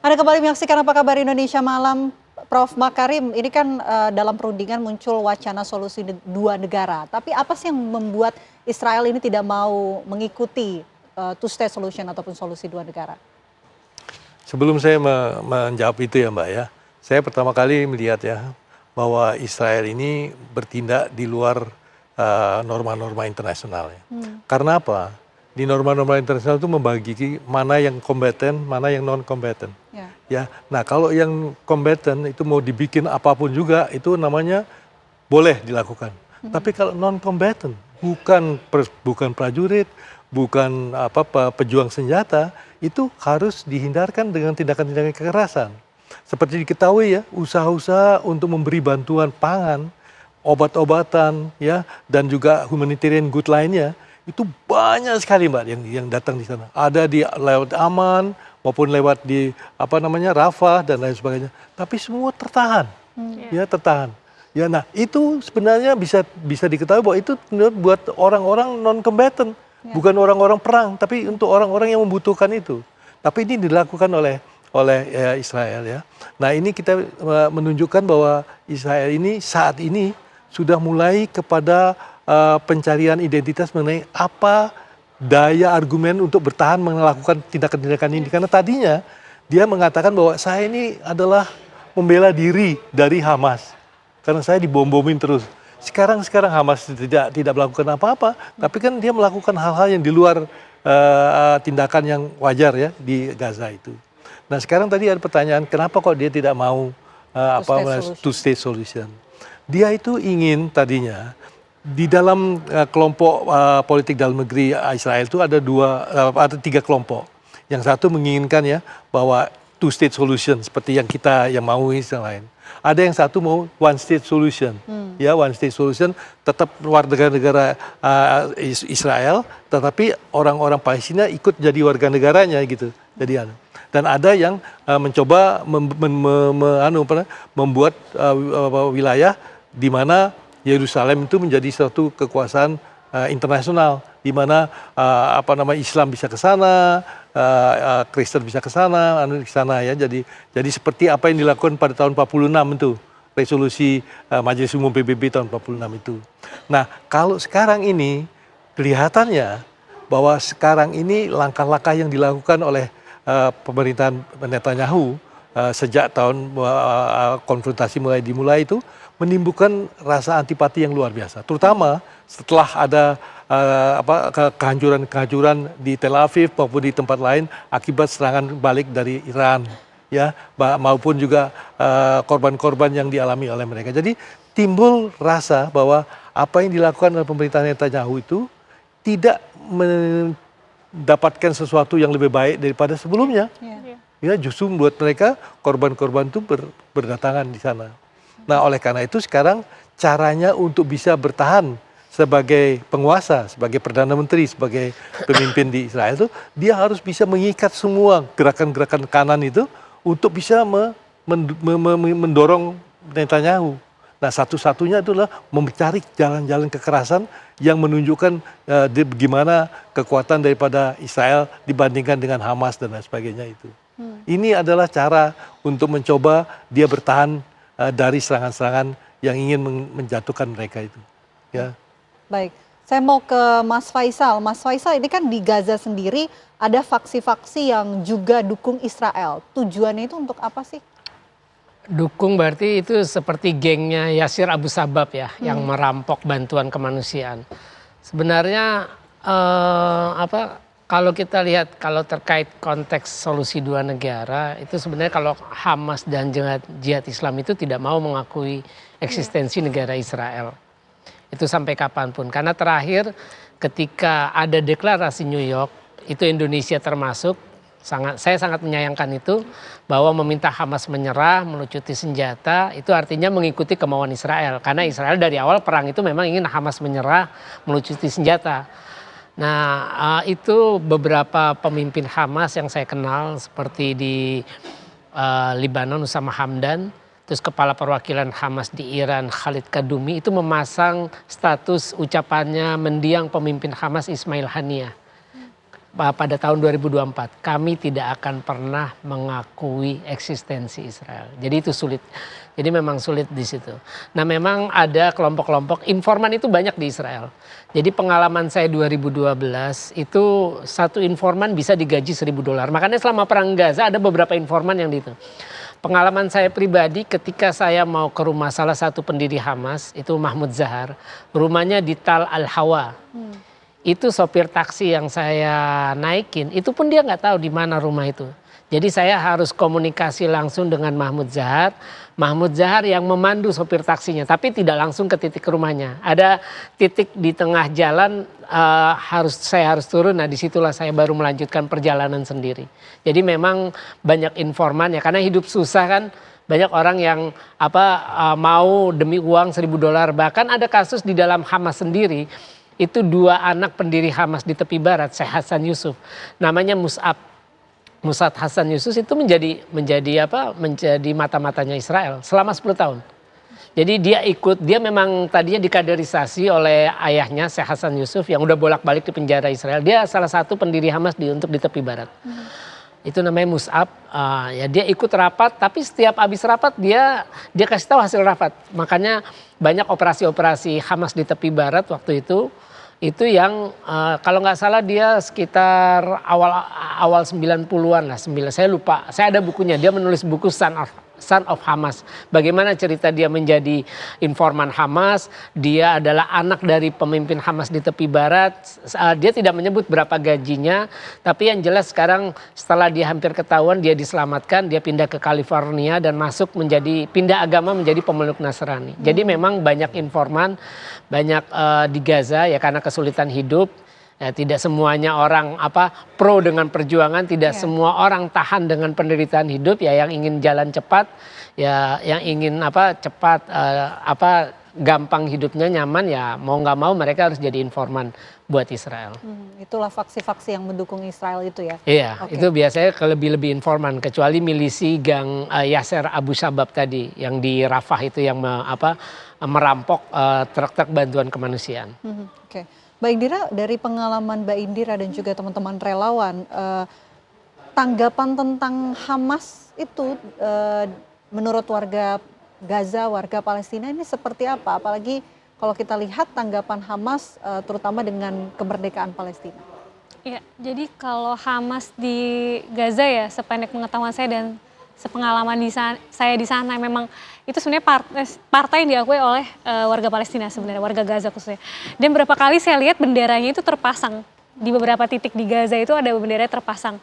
Anda kembali menyaksikan Apa Kabar Indonesia Malam. Prof. Makarim, ini kan dalam perundingan muncul wacana solusi 2 negara. Tapi apa sih yang membuat Israel ini tidak mau mengikuti two-state solution ataupun solusi 2 negara? Sebelum saya menjawab itu ya Mbak ya, saya pertama kali melihat ya bahwa Israel ini bertindak di luar norma-norma internasional ya. Karena apa? Di norma-norma internasional itu membagi mana yang kompeten, mana yang non-kompeten. Ya, nah kalau yang kompeten itu mau dibikin apapun juga itu namanya boleh dilakukan. Tapi kalau non-kompeten, bukan prajurit, bukan pejuang senjata, itu harus dihindarkan dengan tindakan-tindakan kekerasan. Seperti diketahui ya, usaha-usaha untuk memberi bantuan pangan, obat-obatan, ya, dan juga humanitarian good lainnya, itu banyak sekali Mbak yang datang di sana. Ada lewat Aman maupun lewat di Rafah dan lain sebagainya. Tapi semua tertahan, ya tertahan. Ya, nah itu sebenarnya bisa diketahui bahwa itu buat orang-orang non-combatant, bukan orang-orang perang, tapi untuk orang-orang yang membutuhkan itu. Tapi ini dilakukan oleh Israel ya. Nah ini kita menunjukkan bahwa Israel ini saat ini sudah mulai kepada pencarian identitas mengenai apa daya argumen untuk bertahan melakukan tindakan-tindakan ini. Karena tadinya dia mengatakan bahwa saya ini adalah membela diri dari Hamas. Karena saya dibom-bomin terus. Sekarang Hamas tidak melakukan apa-apa, tapi kan dia melakukan hal-hal yang di luar tindakan yang wajar ya di Gaza itu. Nah sekarang tadi ada pertanyaan, kenapa kok dia tidak mau two state solution? Dia itu ingin tadinya di dalam kelompok politik dalam negeri Israel itu ada tiga kelompok. Yang satu menginginkan ya bahwa two state solution seperti yang kita yang mau yang lain. Ada yang satu mau one state solution, ya one state solution tetap warga negara Israel, tetapi orang-orang Palestina ikut jadi warga negaranya gitu. Jadi dan ada yang mencoba membuat wilayah di mana Yerusalem itu menjadi suatu kekuasaan internasional, di mana Islam bisa ke sana, Kristen bisa ke sana, ya. Jadi seperti apa yang dilakukan pada tahun 46 itu, resolusi Majelis Umum PBB tahun 46 itu. Nah, kalau sekarang ini kelihatannya bahwa sekarang ini langkah-langkah yang dilakukan oleh pemerintahan Netanyahu sejak tahun konfrontasi dimulai itu menimbulkan rasa antipati yang luar biasa, terutama setelah ada kehancuran di Tel Aviv maupun di tempat lain akibat serangan balik dari Iran, ya, maupun juga korban-korban yang dialami oleh mereka. Jadi timbul rasa bahwa apa yang dilakukan oleh pemerintah Netanyahu itu tidak mendapatkan sesuatu yang lebih baik daripada sebelumnya. Ya, justru membuat mereka korban-korban itu berdatangan di sana. Nah, oleh karena itu sekarang caranya untuk bisa bertahan sebagai penguasa, sebagai Perdana Menteri, sebagai pemimpin di Israel itu, dia harus bisa mengikat semua gerakan-gerakan kanan itu untuk bisa mendorong Netanyahu. Nah, satu-satunya itulah mencari jalan-jalan kekerasan yang menunjukkan bagaimana kekuatan daripada Israel dibandingkan dengan Hamas dan lain sebagainya itu. Ini adalah cara untuk mencoba dia bertahan dari serangan-serangan yang ingin menjatuhkan mereka itu. Ya. Baik, saya mau ke Mas Faisal. Mas Faisal, ini kan di Gaza sendiri ada faksi-faksi yang juga dukung Israel. Tujuannya itu untuk apa sih? Dukung berarti itu seperti gengnya Yasir Abu Sabab ya, yang merampok bantuan kemanusiaan. Sebenarnya kalau kita lihat kalau terkait konteks solusi dua negara, itu sebenarnya kalau Hamas dan Jihad Islam itu tidak mau mengakui eksistensi negara Israel. Itu sampai kapanpun. Karena terakhir ketika ada deklarasi New York, itu Indonesia termasuk, saya sangat menyayangkan itu, bahwa meminta Hamas menyerah, melucuti senjata, itu artinya mengikuti kemauan Israel. Karena Israel dari awal perang itu memang ingin Hamas menyerah, melucuti senjata. Nah, itu beberapa pemimpin Hamas yang saya kenal seperti di Lebanon Usama Hamdan, terus kepala perwakilan Hamas di Iran Khalid Kadumi itu memasang status ucapannya mendiang pemimpin Hamas Ismail Haniyah pada tahun 2024. Kami tidak akan pernah mengakui eksistensi Israel. Jadi itu sulit. Jadi memang sulit di situ. Nah, memang ada kelompok-kelompok informan itu banyak di Israel. Jadi pengalaman saya 2012 itu satu informan bisa digaji $1.000. Makanya selama perang Gaza ada beberapa informan yang itu. Pengalaman saya pribadi ketika saya mau ke rumah salah satu pendiri Hamas, itu Mahmud Zahar, rumahnya di Tal Al-Hawa. Itu sopir taksi yang saya naikin, itu pun dia nggak tahu di mana rumah itu. Jadi saya harus komunikasi langsung dengan Mahmud Zahar. Mahmud Zahar yang memandu sopir taksinya, tapi tidak langsung ke titik rumahnya. Ada titik di tengah jalan, saya harus turun. Nah, disitulah saya baru melanjutkan perjalanan sendiri. Jadi memang banyak informan ya, karena hidup susah kan. Banyak orang yang mau demi uang $1.000. Bahkan ada kasus di dalam Hamas sendiri. Itu 2 anak pendiri Hamas di tepi barat, Syekh Hasan Yusuf, namanya Mus'ab Hasan Yusuf, itu menjadi mata-matanya Israel selama 10 tahun. Jadi dia memang tadinya dikaderisasi oleh ayahnya Syekh Hasan Yusuf yang udah bolak-balik di penjara Israel. Dia salah satu pendiri Hamas untuk di tepi barat. Itu namanya Mus'ab. Ya dia ikut rapat, tapi setiap habis rapat dia kasih tahu hasil rapat. Makanya banyak operasi-operasi Hamas di tepi barat waktu itu yang kalau nggak salah dia sekitar awal 90-an lah, saya lupa. Saya ada bukunya, dia menulis buku Son son of Hamas. Bagaimana cerita dia menjadi informan Hamas, dia adalah anak dari pemimpin Hamas di tepi barat. Dia tidak menyebut berapa gajinya, tapi yang jelas sekarang setelah dia hampir ketahuan, dia diselamatkan, dia pindah ke California dan pindah agama menjadi pemeluk Nasrani. Jadi memang banyak informan, banyak di Gaza ya karena kesulitan hidup. Ya, tidak semuanya orang pro dengan perjuangan, tidak semua orang tahan dengan penderitaan hidup ya, yang ingin jalan cepat, ya yang ingin cepat gampang hidupnya, nyaman, ya mau nggak mau mereka harus jadi informan buat Israel. Itulah faksi-faksi yang mendukung Israel itu ya. Iya, itu biasanya lebih informan, kecuali milisi gang Yasser Abu Shabab tadi yang di Rafah itu yang merampok truk-truk bantuan kemanusiaan. Oke. Mbak Indira, dari pengalaman Mbak Indira dan juga teman-teman relawan, tanggapan tentang Hamas itu menurut warga Gaza, warga Palestina ini seperti apa? Apalagi kalau kita lihat tanggapan Hamas terutama dengan kemerdekaan Palestina. Ya, jadi kalau Hamas di Gaza ya, sependek pengetahuan saya dan sepengalaman saya di sana, memang itu sebenarnya partai yang diakui oleh warga Palestina sebenarnya, warga Gaza khususnya. Dan berapa kali saya lihat benderanya itu terpasang di beberapa titik di Gaza, itu ada bendera terpasang.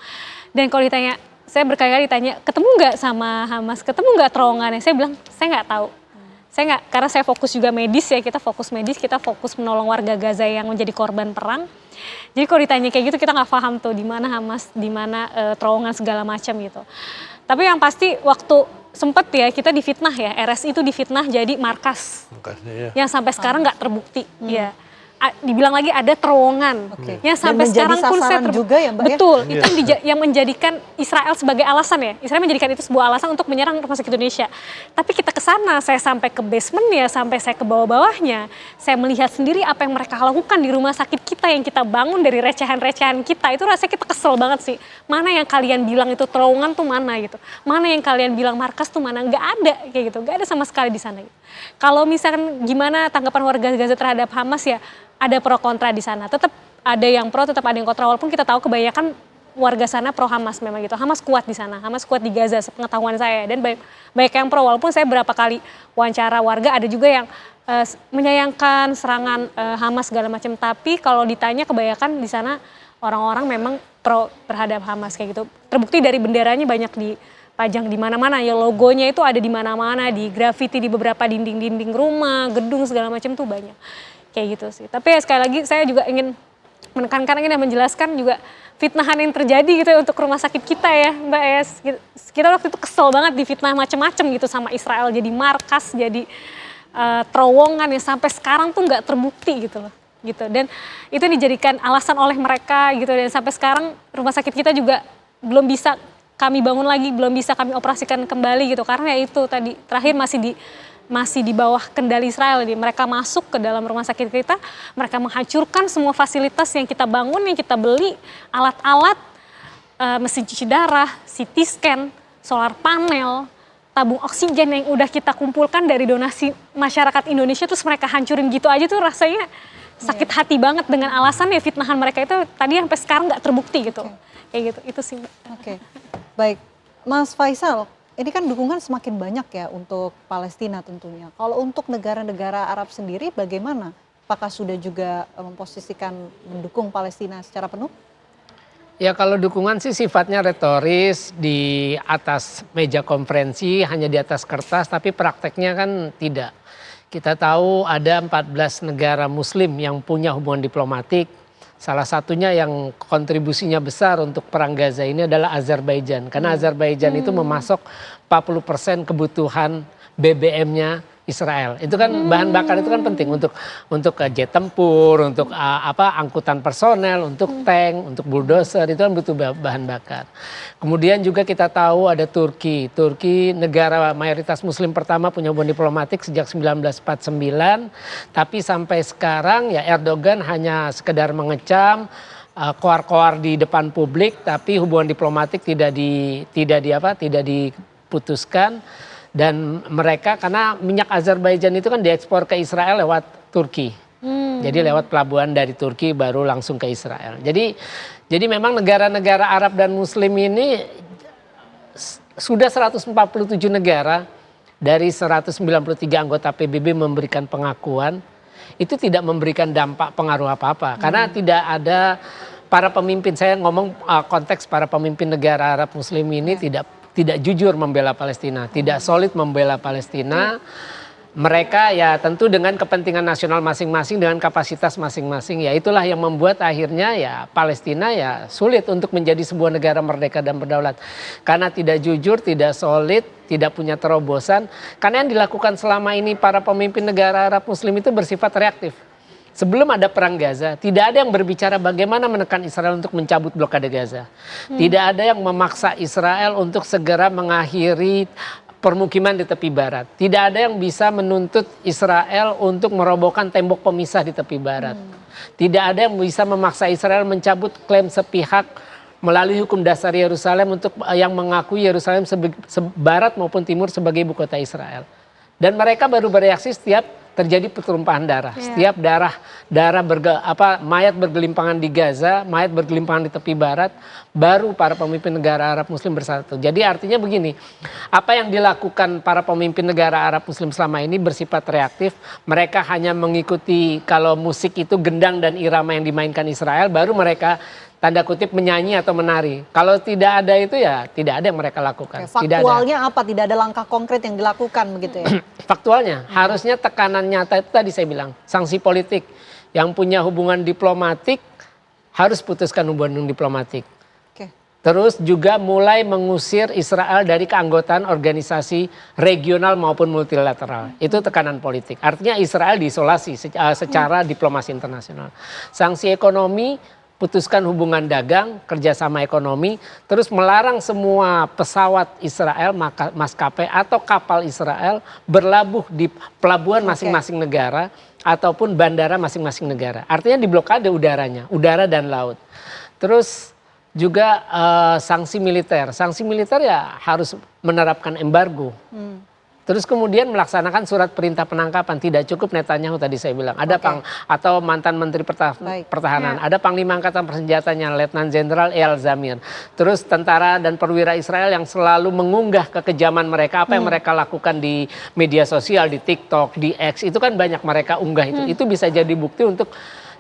Dan kalau ditanya, saya berkali-kali ditanya, ketemu nggak sama Hamas, ketemu nggak terowongannya? Saya bilang, saya nggak tahu. Karena saya fokus juga medis ya, kita fokus menolong warga Gaza yang menjadi korban perang. Jadi kalau ditanya kayak gitu, kita nggak paham tuh di mana Hamas, di mana terowongan segala macam gitu. Tapi yang pasti waktu sempet ya kita difitnah ya, RSI itu difitnah jadi markas. Yang sampai sekarang nggak terbukti. Ya. Dibilang lagi ada terowongan. Yang sampai sekarang pun saya juga ya Mbak. Betul, itu yang menjadikan Israel sebagai alasan ya. Israel menjadikan itu sebuah alasan untuk menyerang rumah sakit Indonesia. Tapi kita ke sana, saya sampai ke basement ya, sampai saya ke bawah-bawahnya. Saya melihat sendiri apa yang mereka lakukan di rumah sakit kita yang kita bangun dari recehan-recehan kita. Itu rasanya kita kesel banget sih. Mana yang kalian bilang itu terowongan tuh mana gitu. Mana yang kalian bilang markas tuh mana. Nggak ada kayak gitu. Nggak ada sama sekali di sana. Gitu. Kalau misalkan gimana tanggapan warga Gaza terhadap Hamas ya, ada pro kontra di sana. Tetap ada yang pro, tetap ada yang kontra. Walaupun kita tahu kebanyakan warga sana pro Hamas memang gitu. Hamas kuat di sana, Hamas kuat di Gaza sepengetahuan saya. Dan banyak yang pro, walaupun saya berapa kali wawancara warga, ada juga yang menyayangkan serangan Hamas segala macam. Tapi kalau ditanya kebanyakan di sana orang-orang memang pro terhadap Hamas kayak gitu. Terbukti dari benderanya banyak dipajang di mana-mana. Ya logonya itu ada di mana-mana, di grafiti di beberapa dinding-dinding rumah, gedung segala macam tuh banyak. Kayak gitu sih. Tapi ya sekali lagi saya juga ingin menekankan dan menjelaskan juga fitnahan yang terjadi gitu ya untuk rumah sakit kita ya Mbak Es. Kita waktu itu kesel banget difitnah macem-macem gitu sama Israel, jadi markas, jadi terowongan yang sampai sekarang tuh nggak terbukti gitu loh. Gitu. Dan itu dijadikan alasan oleh mereka gitu, dan sampai sekarang rumah sakit kita juga belum bisa kami bangun lagi, belum bisa kami operasikan kembali gitu, karena ya itu tadi terakhir masih di bawah kendali Israel. Jadi mereka masuk ke dalam rumah sakit kita, mereka menghancurkan semua fasilitas yang kita bangun, yang kita beli, alat-alat, mesin cuci darah, CT scan, solar panel, tabung oksigen yang udah kita kumpulkan dari donasi masyarakat Indonesia, terus mereka hancurin gitu aja tuh rasanya sakit hati banget dengan alasan ya fitnahan mereka itu tadi sampai sekarang nggak terbukti gitu. Kayak gitu, itu sih Mbak. Oke, baik. Mas Faisal, ini kan dukungan semakin banyak ya untuk Palestina tentunya. Kalau untuk negara-negara Arab sendiri bagaimana? Apakah sudah juga memposisikan mendukung Palestina secara penuh? Ya kalau dukungan sih sifatnya retoris di atas meja konferensi, hanya di atas kertas, tapi prakteknya kan tidak. Kita tahu ada 14 negara muslim yang punya hubungan diplomatik. Salah satunya yang kontribusinya besar untuk perang Gaza ini adalah Azerbaijan. Karena Azerbaijan itu memasok 40% kebutuhan BBM-nya Israel. Itu kan bahan bakar itu kan penting untuk jet tempur, untuk angkutan personel, untuk tank, untuk bulldozer, itu kan butuh bahan bakar. Kemudian juga kita tahu ada Turki. Turki negara mayoritas muslim pertama punya hubungan diplomatik sejak 1949, tapi sampai sekarang ya Erdogan hanya sekedar mengecam, koar-koar di depan publik, tapi hubungan diplomatik tidak diputuskan. Dan mereka karena minyak Azerbaijan itu kan diekspor ke Israel lewat Turki. Jadi lewat pelabuhan dari Turki baru langsung ke Israel. Jadi memang negara-negara Arab dan Muslim ini sudah 147 negara dari 193 anggota PBB memberikan pengakuan, itu tidak memberikan dampak pengaruh apa-apa. Karena tidak ada para pemimpin, saya ngomong konteks para pemimpin negara Arab Muslim ini tidak jujur membela Palestina, tidak solid membela Palestina. Mereka ya tentu dengan kepentingan nasional masing-masing, dengan kapasitas masing-masing, ya itulah yang membuat akhirnya ya Palestina ya sulit untuk menjadi sebuah negara merdeka dan berdaulat. Karena tidak jujur, tidak solid, tidak punya terobosan. Karena yang dilakukan selama ini para pemimpin negara Arab Muslim itu bersifat reaktif. Sebelum ada perang Gaza, tidak ada yang berbicara bagaimana menekan Israel untuk mencabut blokade Gaza. Tidak ada yang memaksa Israel untuk segera mengakhiri permukiman di tepi barat. Tidak ada yang bisa menuntut Israel untuk merobohkan tembok pemisah di tepi barat. Tidak ada yang bisa memaksa Israel mencabut klaim sepihak melalui hukum dasar Yerusalem untuk yang mengakui Yerusalem barat maupun timur sebagai ibu kota Israel. Dan mereka baru bereaksi setiap terjadi pertumpahan darah. Setiap mayat bergelimpangan di Gaza, mayat bergelimpangan di tepi barat, baru para pemimpin negara Arab Muslim bersatu. Jadi artinya begini, apa yang dilakukan para pemimpin negara Arab Muslim selama ini bersifat reaktif. Mereka hanya mengikuti kalau musik itu gendang dan irama yang dimainkan Israel, baru mereka tanda kutip menyanyi atau menari. Kalau tidak ada itu ya tidak ada yang mereka lakukan. Faktualnya apa? Tidak ada langkah konkret yang dilakukan begitu ya? Faktualnya harusnya tekanan nyata itu tadi saya bilang, sanksi politik. Yang punya hubungan diplomatik harus putuskan hubungan diplomatik. Terus juga mulai mengusir Israel dari keanggotaan organisasi regional maupun multilateral. Itu tekanan politik. Artinya Israel diisolasi secara diplomasi internasional. Sanksi ekonomi, putuskan hubungan dagang, kerjasama ekonomi, terus melarang semua pesawat Israel, maskapai atau kapal Israel berlabuh di pelabuhan masing-masing negara ataupun bandara masing-masing negara. Artinya diblokade udaranya, udara dan laut. Terus juga sanksi militer. Sanksi militer ya harus menerapkan embargo. Terus kemudian melaksanakan surat perintah penangkapan. Tidak cukup Netanyahu tadi saya bilang. Ada atau mantan Menteri Pertahanan. Ada Panglima Angkatan Persenjatanya Letnan Jenderal Eyal Zamir. Terus tentara dan perwira Israel yang selalu mengunggah kekejaman mereka. Apa yang mereka lakukan di media sosial, di TikTok, di X. Itu kan banyak mereka unggah itu. Itu bisa jadi bukti untuk...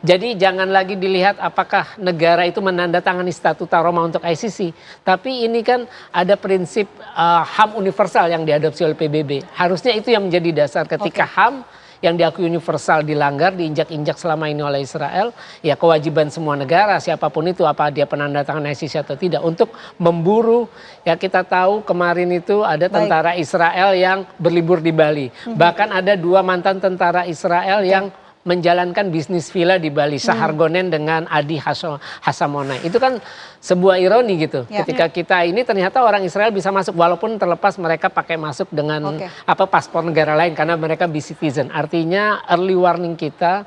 Jadi jangan lagi dilihat apakah negara itu menandatangani Statuta Roma untuk ICC. Tapi ini kan ada prinsip HAM universal yang diadopsi oleh PBB. Harusnya itu yang menjadi dasar ketika HAM yang diakui universal dilanggar, diinjak-injak selama ini oleh Israel. Ya kewajiban semua negara, siapapun itu, apa dia penandatangan ICC atau tidak. Untuk memburu, ya kita tahu kemarin itu ada tentara Israel yang berlibur di Bali. Bahkan ada 2 mantan tentara Israel yang menjalankan bisnis villa di Bali, Sahargonen dengan Adi Hasamonai. Itu kan sebuah ironi gitu. Ketika kita ini ternyata orang Israel bisa masuk walaupun terlepas mereka pakai masuk dengan paspor negara lain karena mereka B-citizen. Artinya early warning kita,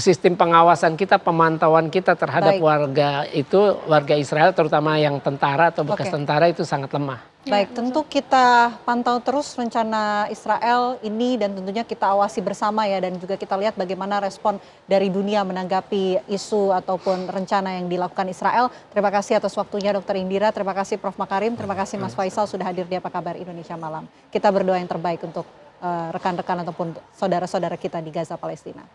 sistem pengawasan kita, pemantauan kita terhadap warga Israel terutama yang tentara atau bekas tentara itu sangat lemah. Baik, tentu kita pantau terus rencana Israel ini dan tentunya kita awasi bersama ya, dan juga kita lihat bagaimana respon dari dunia menanggapi isu ataupun rencana yang dilakukan Israel. Terima kasih atas waktunya Dr. Indira, terima kasih Prof. Makarim, terima kasih Mas Faisal sudah hadir di Apa Kabar Indonesia Malam. Kita berdoa yang terbaik untuk rekan-rekan ataupun saudara-saudara kita di Gaza, Palestina.